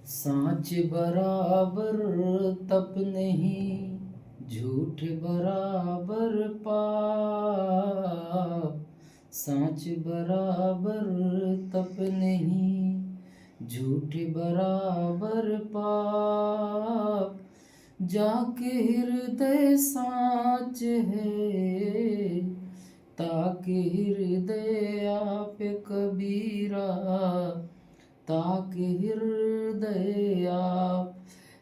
साँच बराबर तप नहीं, झूठ बराबर पाप। साँच बराबर तप नहीं, झूठ बराबर पाप। जाके हृदय साँच है, ताके हृदय आप कबीरा, ताके हृदय आप।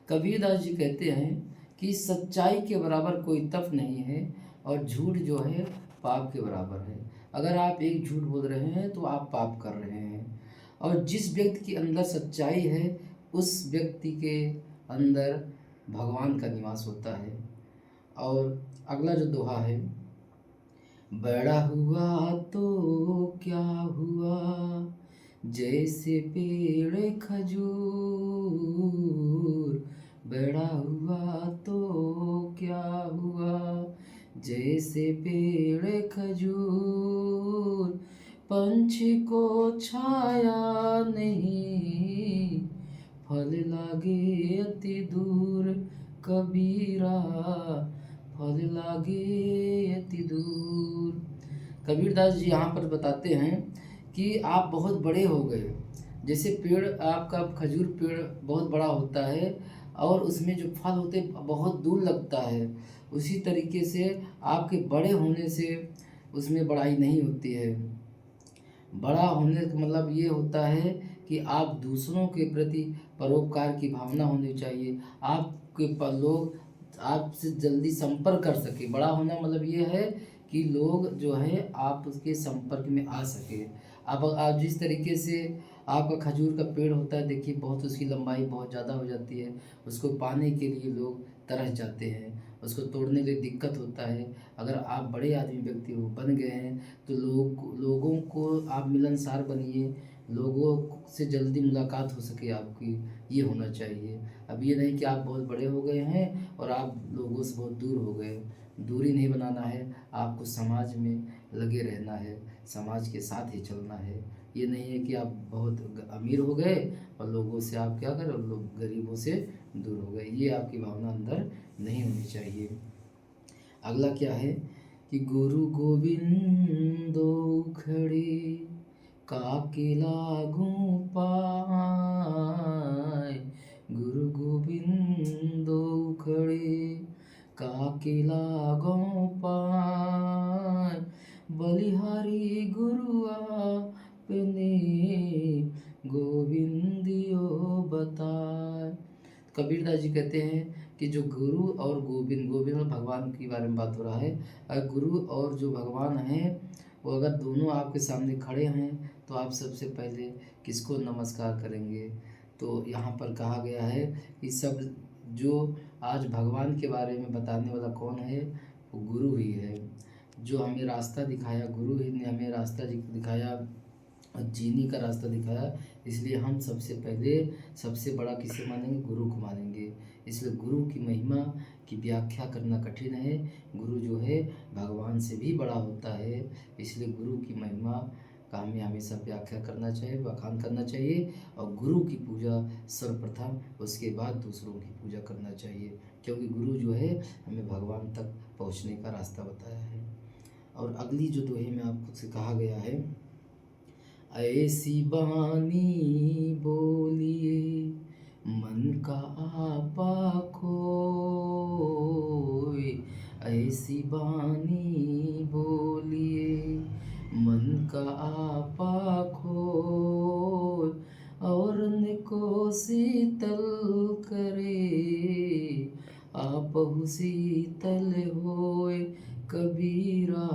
कबीरदास जी कहते हैं कि सच्चाई के बराबर कोई तप नहीं है और झूठ जो है पाप के बराबर है। अगर आप एक झूठ बोल रहे हैं तो आप पाप कर रहे हैं, और जिस व्यक्ति के अंदर सच्चाई है उस व्यक्ति के अंदर भगवान का निवास होता है। और अगला जो दोहा है, बड़ा हुआ तो क्या हुआ, जैसे पेड़ खजूर। बड़ा हुआ तो क्या हुआ, जैसे पेड़ खजूर। पंछी को छाया नहीं, फल लागे अति दूर। कबीरा, फल लागे अति दूर। कबीरदास जी यहाँ पर बताते हैं कि आप बहुत बड़े हो गए। जैसे पेड़, आपका खजूर पेड़ बहुत बड़ा होता है और उसमें जो फल होते बहुत दूर लगता है, उसी तरीके से आपके बड़े होने से उसमें बड़ाई नहीं होती है। बड़ा होने का मतलब ये होता है कि आप दूसरों के प्रति परोपकार की भावना होनी चाहिए, आपके लोग आपसे जल्दी संपर्क कर सके। बड़ा होना मतलब ये है कि लोग जो है आप उसके संपर्क में आ सके। अब आप जिस तरीके से आपका खजूर का पेड़ होता है, देखिए बहुत उसकी लंबाई बहुत ज़्यादा हो जाती है, उसको पाने के लिए लोग तरस जाते हैं, उसको तोड़ने के लिए दिक्कत होता है। अगर आप बड़े आदमी व्यक्ति हो बन गए हैं तो लोगों को आप मिलनसार बनिए, लोगों से जल्दी मुलाकात हो सके आपकी, ये होना चाहिए। अब ये नहीं कि आप बहुत बड़े हो गए हैं और आप लोगों से बहुत दूर हो गए। दूरी नहीं बनाना है, आपको समाज में लगे रहना है, समाज के साथ ही चलना है। ये नहीं है कि आप बहुत अमीर हो गए और लोगों से आप क्या करें, लोग गरीबों से दूर हो गए, ये आपकी भावना अंदर नहीं होनी चाहिए। अगला क्या है कि गुरु गोविंदो खड़े, काके लागू पाय। गुरु गोविंदो खड़े, काके लागू पाय। बलिहारी गुरु आपने, गोविंदियो बताए। कबीरदास जी कहते हैं कि जो गुरु और गोविंद, गोविंद और भगवान के बारे में बात हो रहा है, अगर गुरु और जो भगवान हैं वो अगर दोनों आपके सामने खड़े हैं तो आप सबसे पहले किसको नमस्कार करेंगे। तो यहाँ पर कहा गया है कि सब जो आज भगवान के बारे में बताने वाला कौन है, वो गुरु ही है। जो हमें रास्ता दिखाया, गुरु ही ने हमें रास्ता दिखाया, जीने का रास्ता दिखाया। इसलिए हम सबसे पहले सबसे बड़ा किसे मानेंगे, गुरु को मानेंगे। इसलिए गुरु की महिमा की व्याख्या करना कठिन है। गुरु जो है भगवान से भी बड़ा होता है, इसलिए गुरु की महिमा का हमें हमेशा व्याख्या करना चाहिए, बखान करना चाहिए। और गुरु की पूजा सर्वप्रथम, उसके बाद दूसरों की पूजा करना चाहिए, क्योंकि गुरु जो है हमें भगवान तक पहुँचने का रास्ता बताया है। और अगली जो दोहे में आपको से कहा गया है, ऐसी बानी बोलिए मन का आपा खोए। ऐसी बानी बोलिए मन का आपा खोए। और को शीतल करे, आपहु शीतल होए। कबीरा,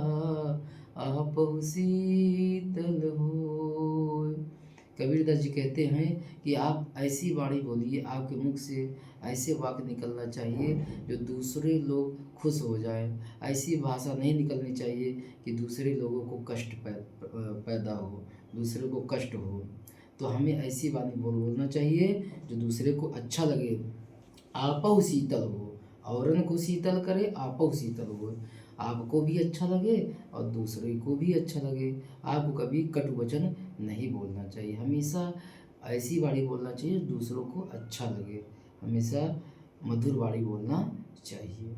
आपहु शीतल होए। कबीरदास जी कहते हैं कि आप ऐसी वाणी बोलिए, आपके मुख से ऐसे वाक्य निकलना चाहिए जो दूसरे लोग खुश हो जाएं। ऐसी भाषा नहीं निकलनी चाहिए कि दूसरे लोगों को कष्ट पैदा हो, दूसरे को कष्ट हो। तो हमें ऐसी वाणी बोलना चाहिए जो दूसरे को अच्छा लगे। आपहु शीतल हो, औरन को शीतल करे, आपहु शीतल हो। आपको भी अच्छा लगे और दूसरे को भी अच्छा लगे। आपको कभी कटु वचन नहीं बोलना चाहिए। हमेशा ऐसी वाणी बोलना चाहिए दूसरों को अच्छा लगे, हमेशा मधुर वाणी बोलना चाहिए।